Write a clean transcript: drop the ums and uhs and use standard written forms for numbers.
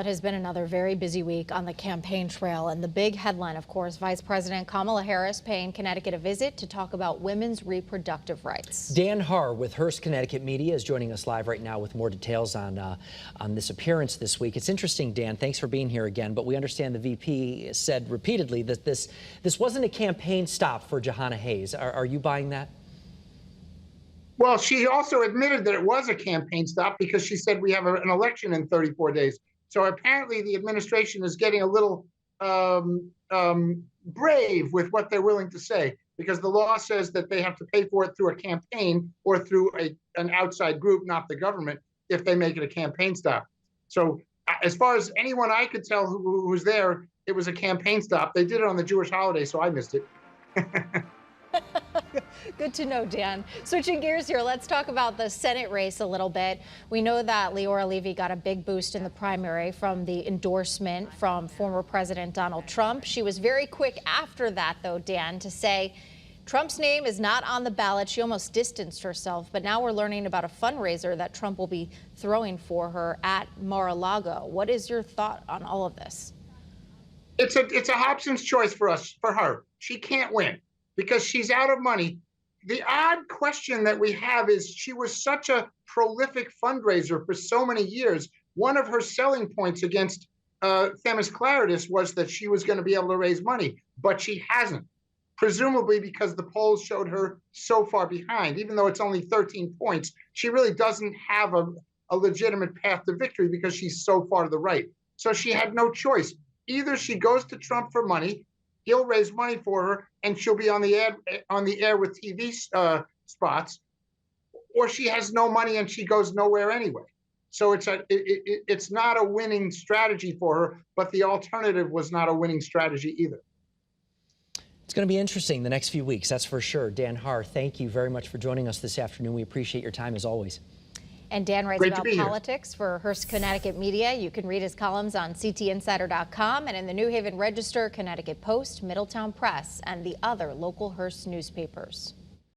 It has been another very busy week on the campaign trail, and the big headline, of course, Vice President Kamala Harris paying Connecticut a visit to talk about women's reproductive rights. Dan Haar with Hearst Connecticut Media is joining us live right now with more details on this appearance this week. It's interesting, Dan, thanks for being here again, but we understand the VP said repeatedly that this wasn't a campaign stop for Jahana Hayes. Are you buying that? Well, she also admitted that it was a campaign stop because she said we have an election in 34 days. So apparently the administration is getting a little brave with what they're willing to say, because the law says that they have to pay for it through a campaign or through an outside group, not the government, if they make it a campaign stop. So as far as anyone I could tell who was there, it was a campaign stop. They did it on the Jewish holiday, so I missed it. Good to know, Dan. Switching gears here, let's talk about the Senate race a little bit. We know that Leora Levy got a big boost in the primary from the endorsement from former President Donald Trump. She was very quick after that, though, Dan, to say Trump's name is not on the ballot. She almost distanced herself, but now we're learning about a fundraiser that Trump will be throwing for her at Mar-a-Lago. What is your thought on all of this? It's a Hobson's choice for her. She can't win because she's out of money. The odd question that we have is she was such a prolific fundraiser for so many years. One of her selling points against Themis Claridis was that she was going to be able to raise money, but she hasn't, presumably because the polls showed her so far behind. Even though it's only 13 points, she really doesn't have a legitimate path to victory because she's so far to the right. So she had no choice. Either she goes to Trump for money, he'll raise money for her, and she'll be on the air with TV spots, or she has no money and she goes nowhere anyway. So it's not a winning strategy for her, but the alternative was not a winning strategy either. It's going to be interesting the next few weeks, that's for sure. Dan Haar, thank you very much for joining us this afternoon. We appreciate your time as always. And Dan writes about politics for Hearst Connecticut Media. You can read his columns on ctinsider.com and in the New Haven Register, Connecticut Post, Middletown Press, and the other local Hearst newspapers.